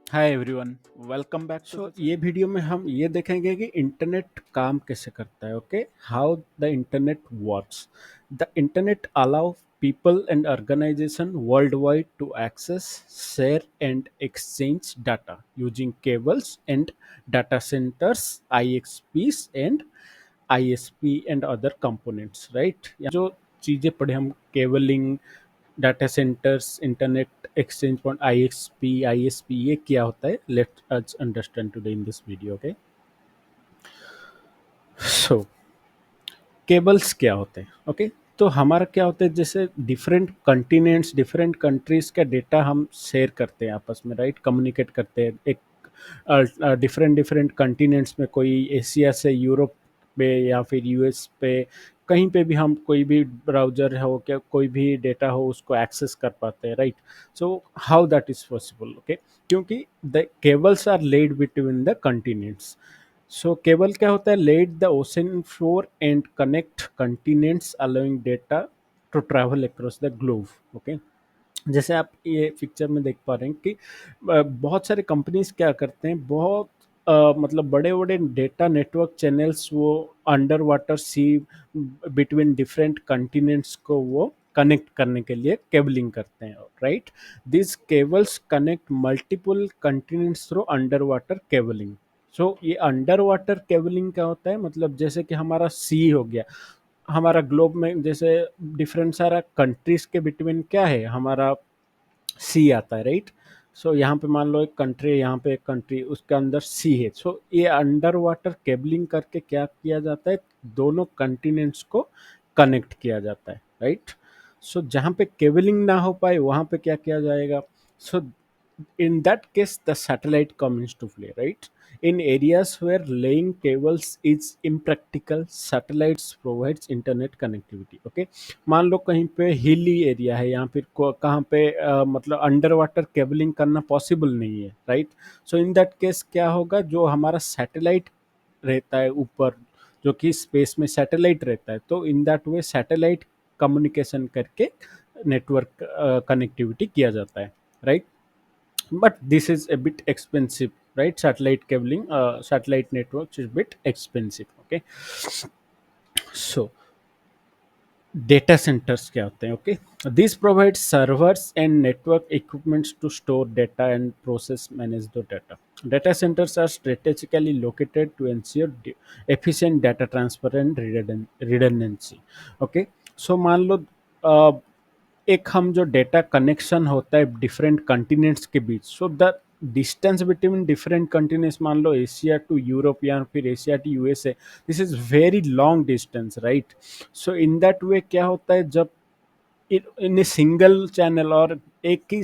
Hi everyone, welcome back to so the ये वीडियो में हम ये देखेंगे कि इंटरनेट काम कैसे करता है। Okay, how the internet works. The internet allow people and organization worldwide to access, share and exchange data using cables and data centers, IXPs and ISP and other components, right? जो चीज़ें पढ़े हम, cabling, data centres, internet exchange point, IXP, ISP, ये क्या होता है? Let us understand today in this video. Okay, so cables क्या होते हैं? ओके, तो हमारा क्या होता है, जैसे डिफरेंट कंटिनेंट्स, डिफरेंट कंट्रीज का डेटा हम शेयर करते हैं आपस में, राइट? कम्युनिकेट करते हैं। एक डिफरेंट डिफरेंट कंटिनेंट्स में, कोई एशिया से यूरोप पे या फिर यूएस पे, कहीं पे भी हम कोई भी ब्राउजर हो, क्या कोई भी डेटा हो, उसको एक्सेस कर पाते हैं, right? So how that is possible? Okay, क्योंकि the cables are laid between the continents. So cable क्या होता है? Let the ocean floor and connect continents, allowing data to travel across the globe. Okay, जैसे आप ये picture में देख पा रहे हैं कि बहुत सारे कंपनीज क्या करते हैं, बहुत मतलब बड़े बड़े डेटा नेटवर्क चैनल्स वो under water sea between different continents को वो कनेक्ट करने के लिए केबलिंग करते हैं, right? This cables connect multiple continents through under water cabling. So ये अंडर वाटर केबलिंग क्या होता है, मतलब जैसे कि हमारा सी हो गया, हमारा ग्लोब में जैसे डिफरेंट सारा कंट्रीज के बिटवीन क्या है, हमारा सी आता है, राइट? सो यहाँ पे मान लो एक कंट्री है, यहाँ पे एक कंट्री, उसके अंदर सी है। सो ये अंडर वाटर केबलिंग करके क्या किया जाता है, दोनों कंटिनेंट्स को कनेक्ट किया जाता है, राइट? सो जहाँ पे केबलिंग ना हो पाए वहाँ पे क्या किया जाएगा? सो in that case the satellite comes into play, right? In areas where laying cables is impractical, satellites provides internet connectivity। okay, मान लो कहीं पे हिली एरिया है, या फिर कहाँ पे मतलब अंडर वाटर केबलिंग करना पॉसिबल नहीं है, right? So in that case क्या होगा, जो हमारा सैटेलाइट रहता है ऊपर, जो कि स्पेस में सैटेलाइट रहता है, तो इन दैट वे सैटेलाइट कम्युनिकेशन करके नेटवर्क कनेक्टिविटी किया जाता है, right? But this is a bit expensive, right? Satellite cabling, satellite networks is bit expensive। okay, so data centers क्या होते हैं? okay, these provide servers and network equipments to store data and process manage the data centers are strategically located to ensure efficient data transfer and redundancy। okay, so मान लो एक हम जो data connection होता है different continents के बीच, so the distance between different continents, मान लो एशिया टू यूरोप या फिर Asia to USA, this is very long distance, right? So in that way क्या होता है, जब इन ए सिंगल चैनल और एक ही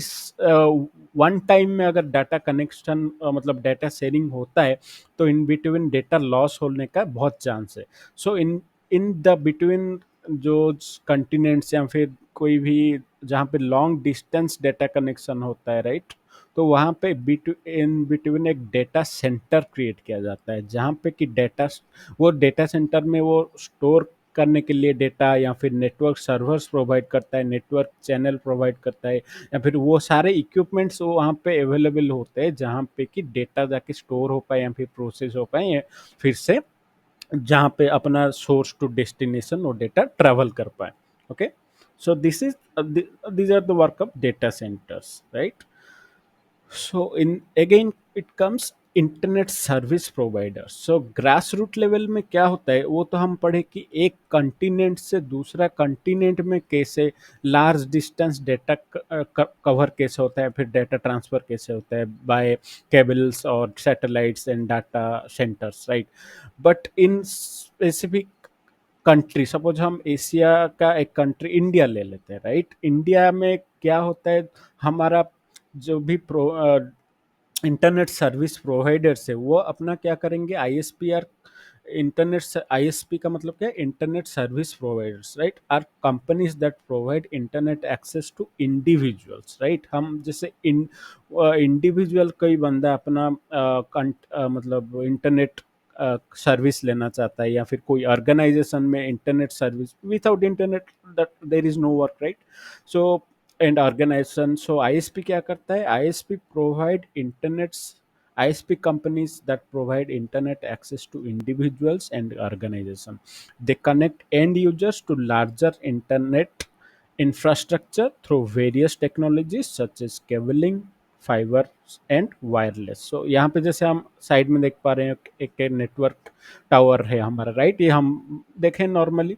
वन टाइम में अगर डाटा कनेक्शन मतलब डाटा शेयरिंग होता है, तो इन बिटवीन डेटा लॉस होने का बहुत चांस है। सो इन इन द बिटवीन जो कंटिनेंट्स या फिर कोई भी जहाँ पे लॉन्ग डिस्टेंस डेटा कनेक्शन होता है, राइट? तो वहाँ पे इन बिटवीन एक डेटा सेंटर क्रिएट किया जाता है, जहाँ पे कि डेटा, वो डेटा सेंटर में वो स्टोर करने के लिए डेटा, या फिर नेटवर्क सर्वर्स प्रोवाइड करता है, नेटवर्क चैनल प्रोवाइड करता है, या फिर वो सारे इक्विपमेंट्स वो वहाँ पे अवेलेबल होते हैं, जहाँ पे कि डेटा जाके स्टोर हो पाए या फिर प्रोसेस हो पाए, या फिर से जहाँ पे अपना सोर्स टू डेस्टिनेशन वो डेटा ट्रेवल कर पाए। Okay, so this is these are the work of data centers, right? So in again it comes internet service provider. So grass root level में क्या होता है, वो तो हम पढ़े कि एक कंटिनेंट से दूसरा कंटिनेंट में कैसे लार्ज डिस्टेंस डेटा कवर कैसे होता है, फिर डेटा ट्रांसफर कैसे होता है बाय केबल्स और satellites and data centres, right? But in specific country, suppose हम एशिया का एक कंट्री इंडिया ले लेते हैं, राइट? इंडिया में क्या होता है, हमारा जो भी इंटरनेट सर्विस प्रोवाइडर्स है, वो अपना क्या करेंगे, आईएसपी आर, इंटरनेट आईएसपी का मतलब क्या है, internet service providers, right? Are companies that provide internet access to individuals, right? हम जैसे इंडिविजुअल कोई बंदा अपना मतलब इंटरनेट सर्विस लेना चाहता है, या फिर कोई ऑर्गेनाइजेशन में internet service, without internet that there is no work, right? So and organisation. So ISP क्या करता है? ISP provide internets, ISP companies that provide internet access to individuals and organization. They connect end users to larger internet infrastructure through various technologies such as cabling, fibre and wireless. So यहाँ पे जैसे हम side में देख पा रहे हैं, एक नेटवर्क टावर है हमारा, राइट? ये हम देखें नॉर्मली।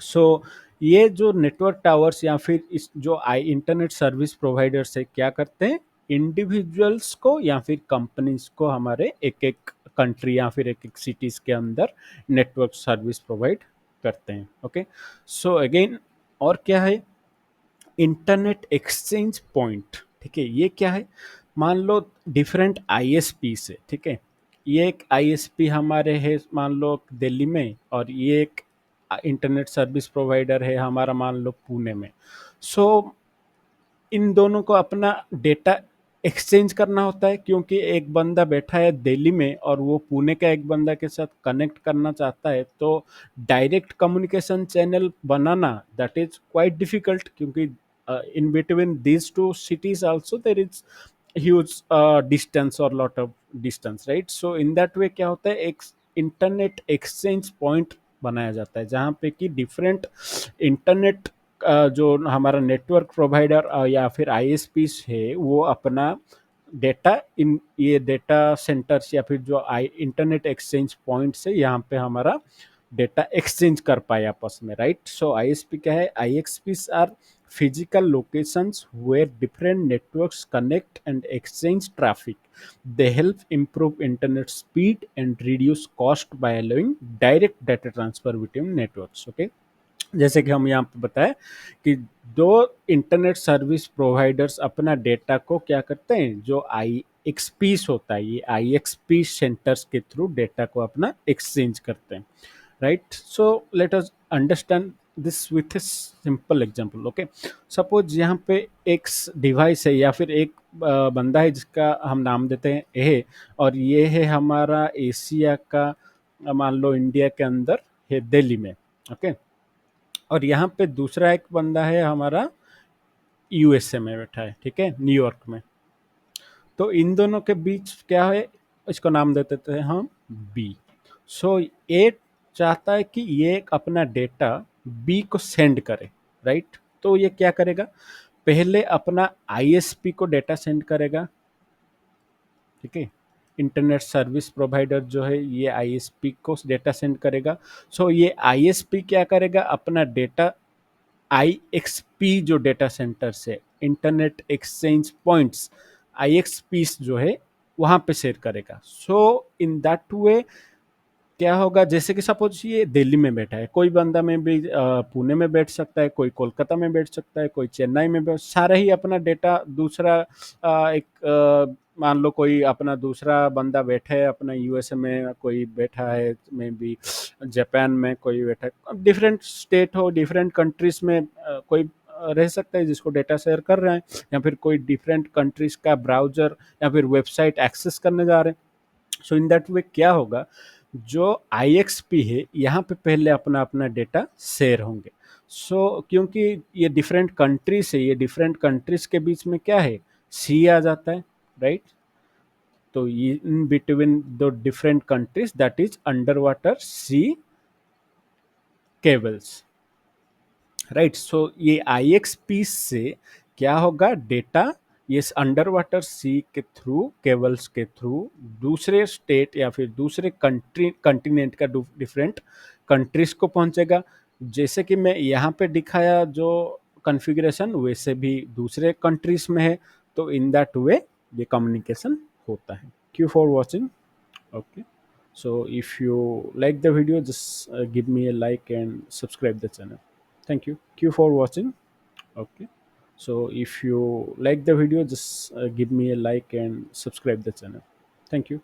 सो ये जो नेटवर्क टावर्स या फिर इस जो आई इंटरनेट सर्विस प्रोवाइडर्स है, क्या करते हैं? इंडिविजुअल्स को या फिर कंपनीज को हमारे एक एक कंट्री या फिर एक एक सिटीज के अंदर नेटवर्क सर्विस प्रोवाइड करते हैं। ओके, सो अगेन, और क्या है? Internet exchange point. ठीक है, ये क्या है? मान लो डिफरेंट आईएसपी से, ठीक है, ये एक आईएसपी हमारे है मान लो दिल्ली में, और ये एक इंटरनेट सर्विस प्रोवाइडर है हमारा मान लो पुणे में। सो इन दोनों को अपना डेटा एक्सचेंज करना होता है, क्योंकि एक बंदा बैठा है दिल्ली में और वो पुणे का एक बंदा के साथ कनेक्ट करना चाहता है, तो डायरेक्ट कम्युनिकेशन चैनल बनाना दैट इज क्वाइट डिफिकल्ट, क्योंकि in between these two cities also there is huge distance और lot of distance, right? So in that way क्या होता है, एक इंटरनेट एक्सचेंज पॉइंट बनाया जाता है जहाँ पे कि डिफरेंट इंटरनेट जो हमारा नेटवर्क प्रोवाइडर या फिर आईएसपी है, वो अपना डेटा इन ये डेटा सेंटर्स या फिर जो आई इंटरनेट एक्सचेंज पॉइंट से यहाँ पे हमारा डेटा एक्सचेंज कर पाए आपस में, राइट? सो आईएसपी क्या है? आईएक्सपीज are physical locations where different networks connect and exchange traffic. They help improve internet speed and reduce cost by allowing direct data transfer between networks. Okay, जैसे कि हम यहाँ पे बताएं कि दो इंटरनेट सर्विस प्रोवाइडर्स अपना डेटा को क्या करते हैं, जो आई एक्सपीस होता है, ये आई एक्सपी सेंटर्स के थ्रू डेटा को अपना एक्सचेंज करते हैं, right? So let us understand this with a simple example. Okay, suppose यहाँ पे एक डिवाइस है या फिर एक बंदा है जिसका हम नाम देते हैं ए, और ये है हमारा एशिया का, मान लो इंडिया के अंदर है दिल्ली में। ओके, और यहाँ पे दूसरा एक बंदा है हमारा यूएसए में बैठा है, ठीक है, न्यूयॉर्क में। तो इन दोनों के बीच क्या है, इसको नाम देते थे हम बी। सो ए चाहता है कि ये अपना डेटा बी को सेंड करे, राइट? तो ये क्या करेगा? पहले अपना आईएसपी को डेटा सेंड करेगा, ठीक है, इंटरनेट सर्विस प्रोवाइडर जो है ये आईएसपी को डेटा सेंड करेगा। सो ये आईएसपी क्या करेगा? अपना डेटा आईएक्सपी जो डेटा सेंटर से इंटरनेट एक्सचेंज पॉइंट्स आईएक्सपीस जो है वहां पे शेयर करेगा। सो इन दैट वे क्या होगा, जैसे कि सपोज ये दिल्ली में बैठा है, कोई बंदा में भी पुणे में बैठ सकता है, कोई कोलकाता में बैठ सकता है, कोई चेन्नई में बैठ, सारा ही अपना डेटा दूसरा एक मान लो कोई अपना दूसरा बंदा बैठा है अपना यूएसए में, कोई बैठा है मे बी जापान में, कोई बैठा है डिफरेंट स्टेट हो, डिफरेंट कंट्रीज में कोई रह सकता है जिसको डेटा शेयर कर रहे हैं, या फिर कोई डिफरेंट कंट्रीज का ब्राउजर या फिर वेबसाइट एक्सेस करने जा रहे हैं। सो इन दैट वे क्या होगा, जो आईएक्सपी है यहाँ पे पहले अपना अपना डेटा शेयर होंगे। सो क्योंकि ये डिफरेंट कंट्रीज है, ये डिफरेंट कंट्रीज के बीच में क्या है, सी आ जाता है, राइट? तो ये in between the different countries that is under water sea cables, right? So ये आईएक्सपी से क्या होगा, डेटा ये अंडर वाटर सी के थ्रू, केबल्स के थ्रू दूसरे स्टेट या फिर दूसरे कंट्री कंटिनेंट का डिफरेंट कंट्रीज को पहुंचेगा। जैसे कि मैं यहाँ पे दिखाया जो कॉन्फ़िगरेशन, वैसे भी दूसरे कंट्रीज में है। तो इन दैट वे ये कम्युनिकेशन होता है। Q for watching. Okay, so if you like the video, just give me a like and subscribe the channel. Thank you. Q for watching. Okay, so if you like the video, just give me a like and subscribe the channel. Thank you.